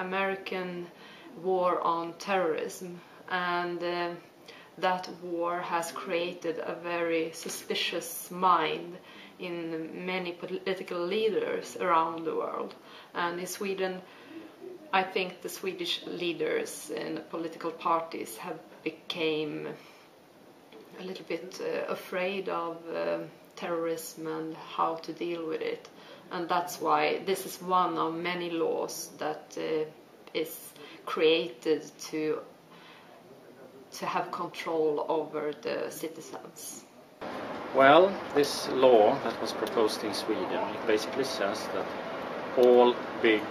American war on terrorism, and that war has created a very suspicious mind in many political leaders around the world. And in Sweden, I think the Swedish leaders in the political parties have become a little bit afraid of terrorism and how to deal with it. And that's why this is one of many laws that is created to have control over the citizens. Well, this law that was proposed in Sweden, it basically says that all big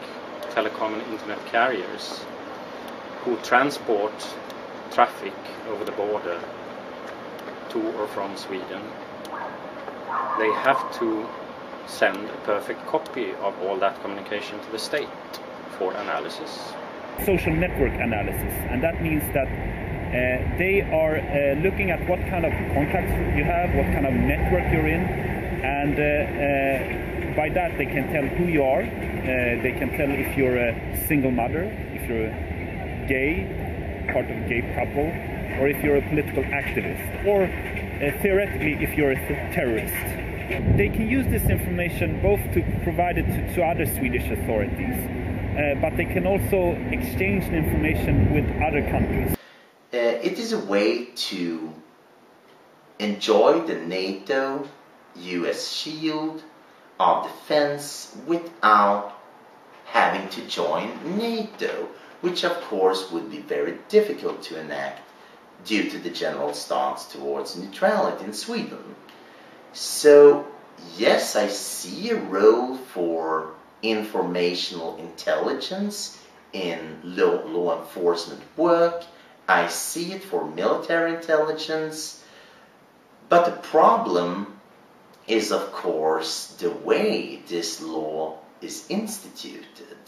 telecom and internet carriers who transport traffic over the border to or from Sweden, they have to send a perfect copy of all that communication to the state for analysis. Social network analysis, and that means that they are looking at what kind of contacts you have, what kind of network you're in, and by that they can tell who you are. They can tell if you're a single mother, if you're gay, part of a gay couple, or if you're a political activist, or theoretically if you're a terrorist. They can use this information both to provide it to other Swedish authorities, but they can also exchange the information with other countries. It is a way to enjoy the NATO-US shield of defense without having to join NATO, which of course would be very difficult to enact due to the general stance towards neutrality in Sweden. So yes, I see a role for informational intelligence in law enforcement work. I see it for military intelligence, but the problem is, of course, the way this law is instituted.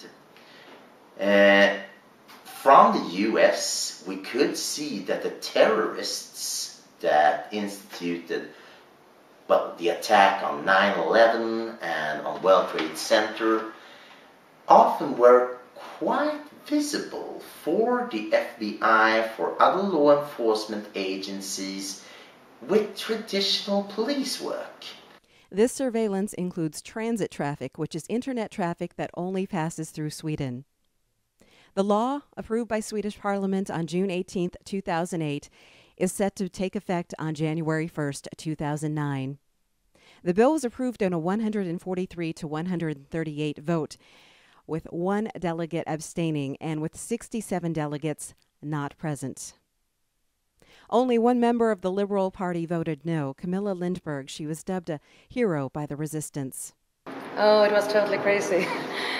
From the US, we could see that the terrorists that instituted the attack on 9/11 and on World Trade Center often were quite visible for the FBI, for other law enforcement agencies with traditional police work. This surveillance includes transit traffic, which is internet traffic that only passes through Sweden. The law, approved by Swedish Parliament on June 18, 2008, is set to take effect on January 1, 2009. The bill was approved in a 143 to 138 vote, with one delegate abstaining and with 67 delegates not present. Only one member of the Liberal Party voted no, Camilla Lindberg. She was dubbed a hero by the resistance. Oh, it was totally crazy.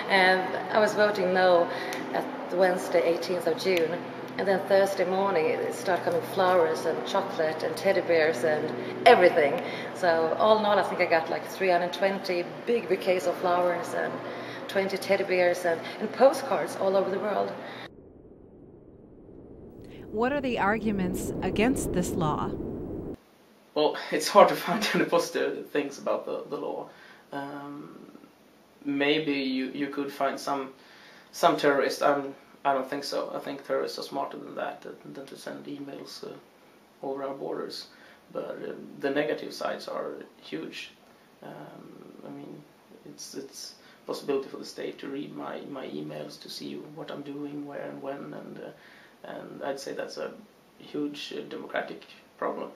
And I was voting no at Wednesday, 18th of June. And then Thursday morning, it started coming flowers and chocolate and teddy bears and everything. So all in all, I think I got like 320 big bouquets of flowers and 20 teddy bears and postcards all over the world. What are the arguments against this law? Well, it's hard to find any positive things about the law. Maybe you could find some terrorists. I don't think so. I think terrorists are smarter than that, than to send emails over our borders. But the negative sides are huge. I mean, it's possibility for the state to read my emails, to see what I'm doing, where and when, and I'd say that's a huge democratic problem.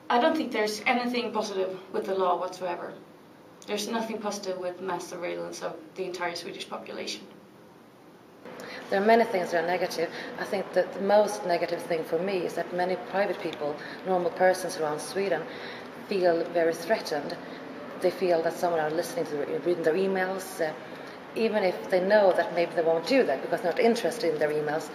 I don't think there's anything positive with the law whatsoever. There's nothing positive with mass surveillance of the entire Swedish population. There are many things that are negative. I think that the most negative thing for me is that many private people, normal persons around Sweden, feel very threatened. They feel that someone are listening to reading their emails, even if they know that maybe they won't do that because they're not interested in their emails.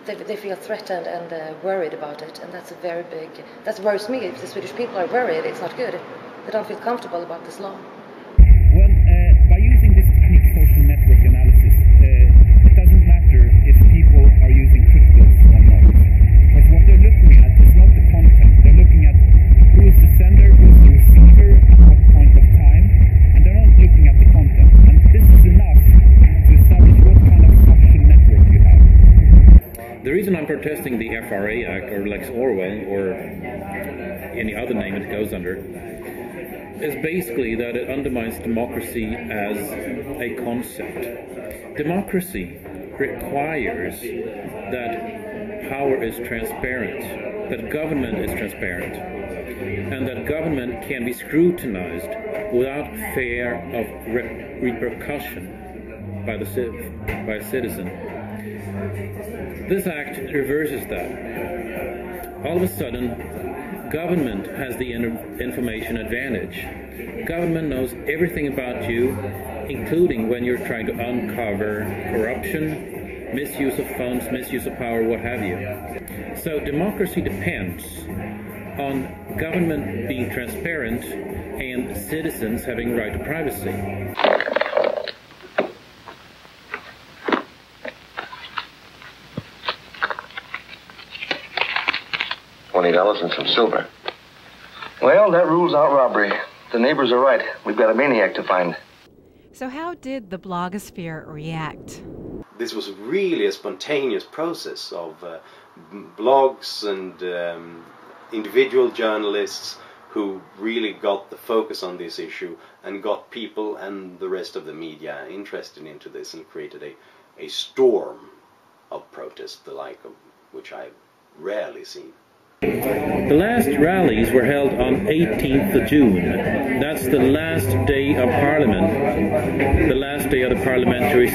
They feel threatened and worried about it, and that's a very big. That worries me. If the Swedish people are worried, it's not good. They don't feel comfortable about this law. Well, by using this technique, social network analysis, it doesn't matter if people are using cryptos or not, because what they're looking at is not the content. They're looking at who is the sender, who is the receiver, at what point of time, and they're not looking at the content. And this is enough to protesting the FRA Act or Lex Orwell or any other name it goes under is basically that it undermines democracy as a concept. Democracy requires that power is transparent, that government is transparent, and that government can be scrutinized without fear of repercussion by a citizen. This act reverses that. All of a sudden, government has the information advantage. Government knows everything about you, including when you're trying to uncover corruption, misuse of funds, misuse of power, what have you. So democracy depends on government being transparent and citizens having right to privacy. $20 and some silver. Well, that rules out robbery. The neighbors are right. We've got a maniac to find. So how did the blogosphere react? This was really a spontaneous process of blogs and individual journalists who really got the focus on this issue and got people and the rest of the media interested into this and created a storm of protest, the like of which I've rarely seen. The last rallies were held on 18th of June. That's the last day of Parliament, the last day of the parliamentary